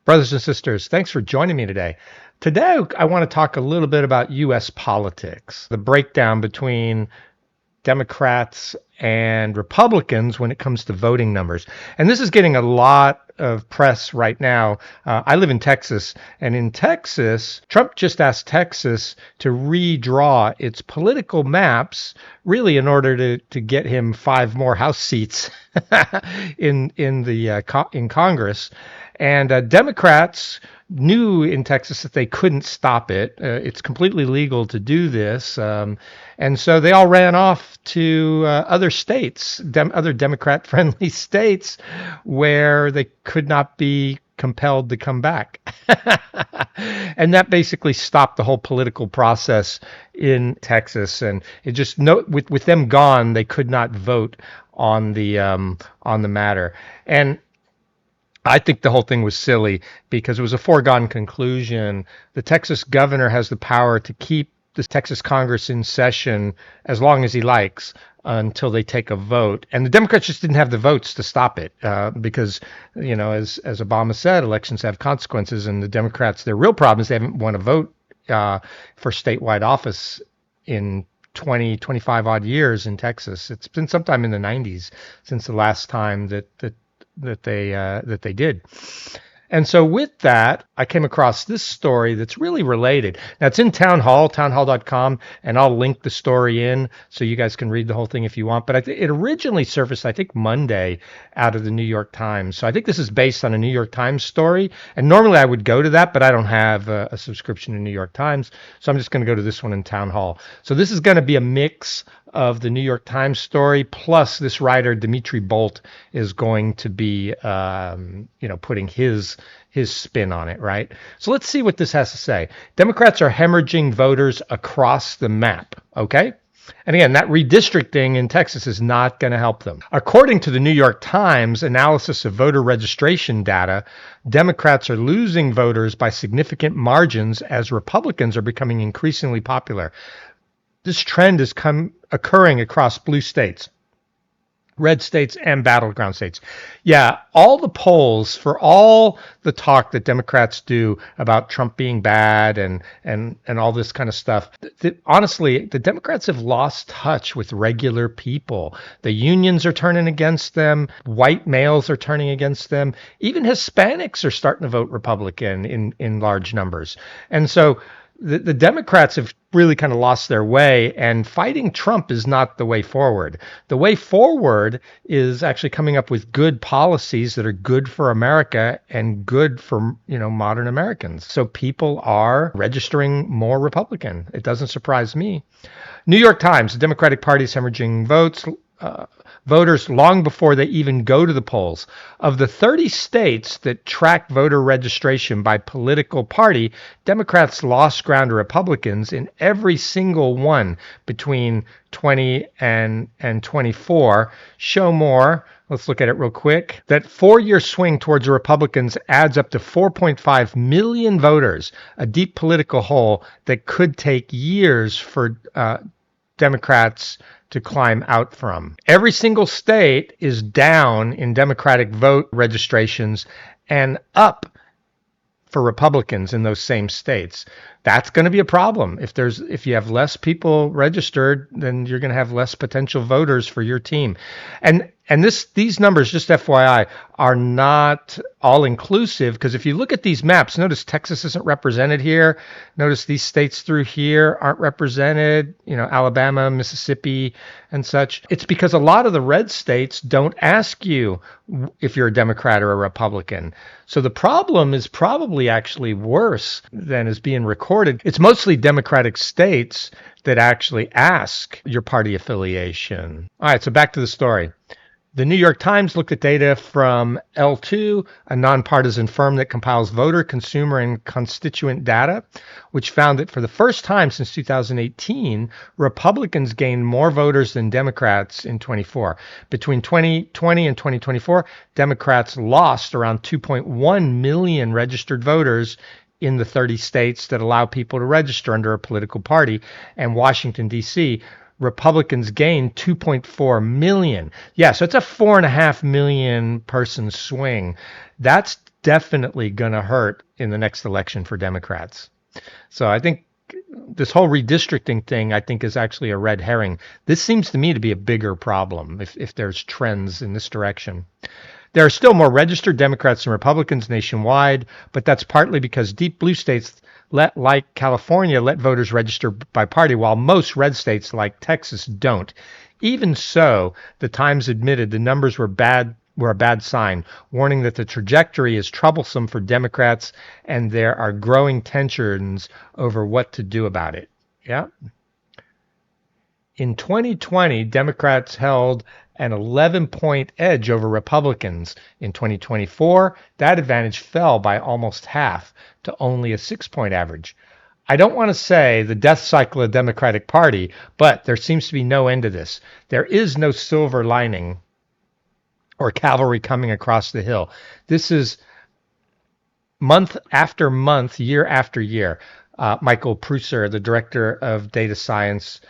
Brothers and sisters, thanks for joining me today. Today, I want to talk a little bit about U.S. politics, the breakdown between Democrats and Republicans when it comes to voting numbers. And this is getting a lot of press right now. I live in Texas, and in Texas, Trump just asked Texas to redraw its political maps, really in order to get him 5 more House seats in Congress. And Democrats knew in Texas that they couldn't stop it. It's completely legal to do this. And so they all ran off to other states, other Democrat friendly states, where they could not be compelled to come back. And that basically stopped the whole political process in Texas. And it just, no, with them gone, they could not vote on the matter. And I think the whole thing was silly because it was a foregone conclusion. The Texas governor has the power to keep the Texas Congress in session as long as he likes until they take a vote. And the Democrats just didn't have the votes to stop it because, as Obama said, elections have consequences. And the Democrats, their real problem is they haven't won a vote for statewide office in 20, 25 odd years in Texas. It's been sometime in the 90s since the last time that they did. And so with that, I came across this story that's really related. Now it's in Town Hall, townhall.com, and I'll link the story in so you guys can read the whole thing if you want. But it originally surfaced, I think, Monday out of the New York Times. So I think this is based on a New York Times story. And normally I would go to that, but I don't have a subscription to New York Times. So I'm just going to go to this one in Town Hall. So this is going to be a mix of the New York Times story, plus this writer Dimitri Bolt is going to be, putting his spin on it, right? So let's see what this has to say. Democrats are hemorrhaging voters across the map. Okay. And again, that redistricting in Texas is not going to help them. According to the New York Times analysis of voter registration data, Democrats are losing voters by significant margins as Republicans are becoming increasingly popular. This trend is occurring across blue states, red states, and battleground states. Yeah, all the polls for all the talk that Democrats do about Trump being bad and all this kind of stuff. Honestly, the Democrats have lost touch with regular people. The unions are turning against them. White males are turning against them. Even Hispanics are starting to vote Republican in large numbers. And so the Democrats have really kind of lost their way, and fighting Trump is not the way forward. The way forward is actually coming up with good policies that are good for America and good for, modern Americans. So people are registering more Republican. It doesn't surprise me. New York Times, the Democratic Party is hemorrhaging voters long before they even go to the polls. Of the 30 states that track voter registration by political party, Democrats lost ground to Republicans in every single one between 20 and 24. Show more. Let's look at it real quick. That 4-year swing towards the Republicans adds up to 4.5 million voters, a deep political hole that could take years for Democrats to climb out from. Every single state is down in Democratic vote registrations and up for Republicans in those same states. That's going to be a problem. If you have less people registered, then you're going to have less potential voters for your team. And these numbers, just FYI, are not all inclusive, because if you look at these maps, notice Texas isn't represented here. Notice these states through here aren't represented, Alabama, Mississippi, and such. It's because a lot of the red states don't ask you if you're a Democrat or a Republican. So the problem is probably actually worse than is being recorded. It's mostly Democratic states that actually ask your party affiliation. All right, so back to the story. The New York Times looked at data from L2, a nonpartisan firm that compiles voter, consumer, and constituent data, which found that for the first time since 2018, Republicans gained more voters than Democrats in 24. Between 2020 and 2024, Democrats lost around 2.1 million registered voters in the 30 states that allow people to register under a political party, and Washington, D.C., Republicans gained 2.4 million. Yeah, so it's a 4.5 million person swing. That's definitely going to hurt in the next election for Democrats. So I think this whole redistricting thing, I think, is actually a red herring. This seems to me to be a bigger problem if there's trends in this direction. There are still more registered Democrats than Republicans nationwide, but that's partly because deep blue states like California let voters register by party, while most red states like Texas don't. Even so, the Times admitted the numbers were a bad sign, warning that the trajectory is troublesome for Democrats and there are growing tensions over what to do about it. Yeah. In 2020, Democrats held an 11-point edge over Republicans. In 2024, that advantage fell by almost half to only a 6-point average. I don't want to say the death cycle of the Democratic Party, but there seems to be no end to this. There is no silver lining or cavalry coming across the hill. This is month after month, year after year. Michael Prusser, the director of data science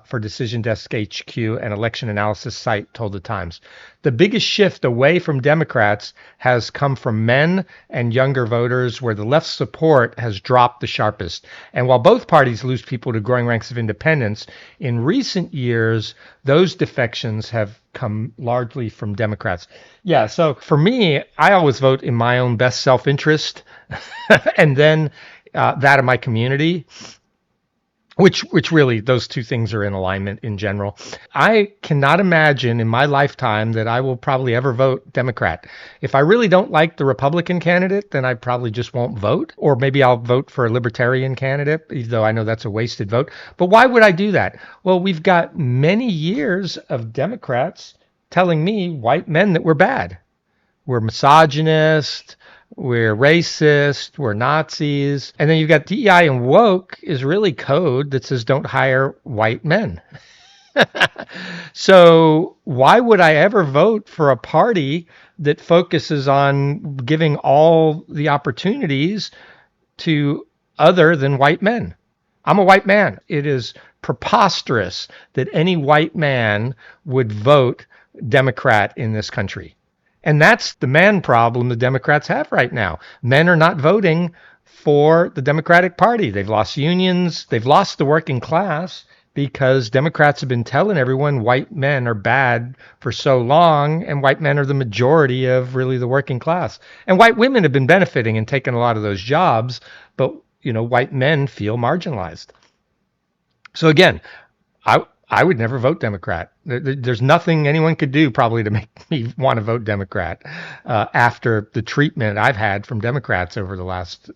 for Decision Desk HQ, an election analysis site, told the Times. The biggest shift away from Democrats has come from men and younger voters, where the left's support has dropped the sharpest. And while both parties lose people to growing ranks of independents, in recent years, those defections have come largely from Democrats. Yeah, so for me, I always vote in my own best self-interest and then that of my community. Which really, those two things are in alignment in general. I cannot imagine in my lifetime that I will probably ever vote Democrat. If I really don't like the Republican candidate, then I probably just won't vote. Or maybe I'll vote for a Libertarian candidate, even though I know that's a wasted vote. But why would I do that? Well, we've got many years of Democrats telling me, white men, that we're bad. We're misogynist. We're racist, we're Nazis. And then you've got DEI and woke is really code that says don't hire white men. So why would I ever vote for a party that focuses on giving all the opportunities to other than white men? I'm a white man. It is preposterous that any white man would vote Democrat in this country. And that's the man problem the Democrats have right now. Men are not voting for the Democratic Party. They've lost unions. They've lost the working class because Democrats have been telling everyone white men are bad for so long, and white men are the majority of really the working class. And white women have been benefiting and taking a lot of those jobs, but white men feel marginalized. So again, I would never vote Democrat. There's nothing anyone could do probably to make me want to vote Democrat after the treatment I've had from Democrats over the last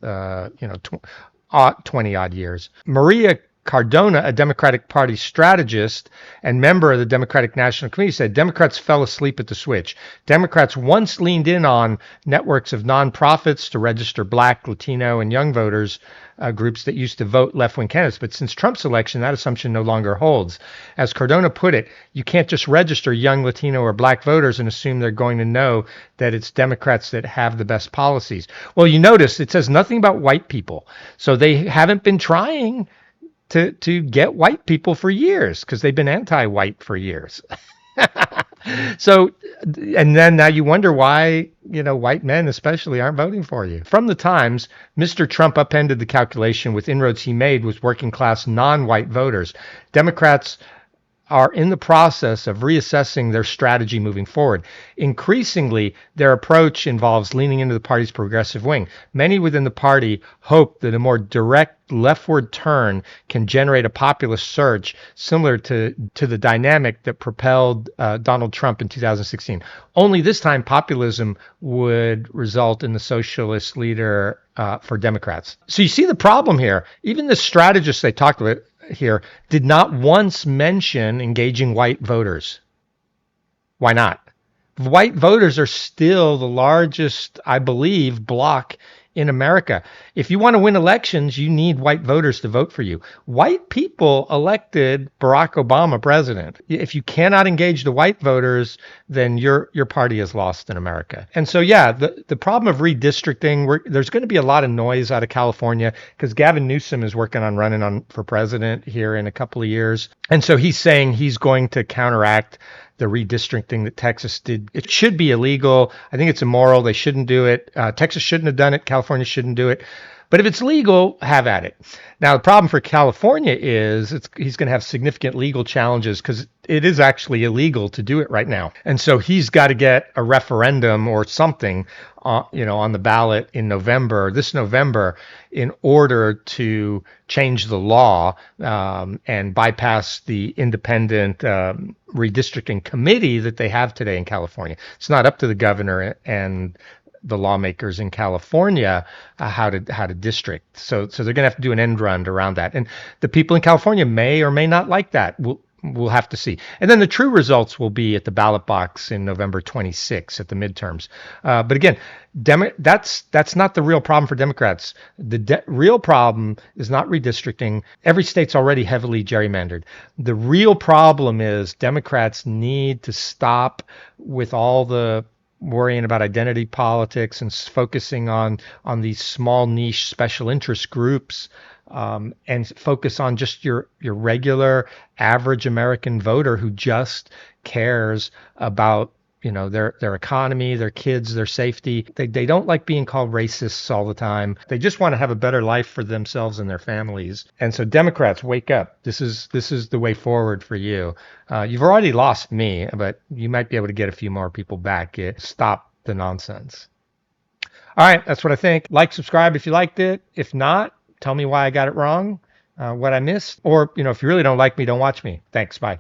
20 odd years. Maria Cardona, a Democratic Party strategist and member of the Democratic National Committee, said Democrats fell asleep at the switch. Democrats once leaned in on networks of nonprofits to register Black, Latino, and young voters, groups that used to vote left-wing candidates. But since Trump's election, that assumption no longer holds. As Cardona put it, you can't just register young Latino or Black voters and assume they're going to know that it's Democrats that have the best policies. Well, you notice it says nothing about white people. So they haven't been trying to get white people for years because they've been anti-white for years. So, and then now you wonder why, white men especially aren't voting for you. From the Times, Mr. Trump upended the calculation with inroads he made with working class non-white voters. Democrats are in the process of reassessing their strategy moving forward. Increasingly, their approach involves leaning into the party's progressive wing. Many within the party hope that a more direct leftward turn can generate a populist surge similar to the dynamic that propelled Donald Trump in 2016. Only this time, populism would result in the socialist leader for Democrats. So you see the problem here. Even the strategists they talked about here did not once mention engaging white voters. Why not? White voters are still the largest, I believe, bloc in America. If you want to win elections, you need white voters to vote for you. White people elected Barack Obama president. If you cannot engage the white voters, then your party is lost in America. And so, yeah, the problem of redistricting, there's going to be a lot of noise out of California because Gavin Newsom is working on running for president here in a couple of years. And so he's saying he's going to counteract the redistricting that Texas did. It should be illegal. I think it's immoral. They shouldn't do it. Texas shouldn't have done it. California shouldn't do it. But if it's legal, have at it. Now, the problem for California is he's going to have significant legal challenges because it is actually illegal to do it right now. And so he's got to get a referendum or something, on the ballot in this November, in order to change the law and bypass the independent redistricting committee that they have today in California. It's not up to the governor and the lawmakers in California how to district. So they're going to have to do an end run around that. And the people in California may or may not like that. We'll have to see. And then the true results will be at the ballot box in November 26 at the midterms. But again, that's not the real problem for Democrats. The real problem is not redistricting. Every state's already heavily gerrymandered. The real problem is Democrats need to stop with all the worrying about identity politics and focusing on these small niche special interest groups, and focus on just your regular average American voter who just cares about their economy, their kids, their safety. They don't like being called racists all the time. They just want to have a better life for themselves and their families. And so Democrats, wake up. This is the way forward for you. You've already lost me, but you might be able to get a few more people back. Stop the nonsense. All right, that's what I think. Like, subscribe if you liked it. If not, tell me why I got it wrong, what I missed. Or, if you really don't like me, don't watch me. Thanks. Bye.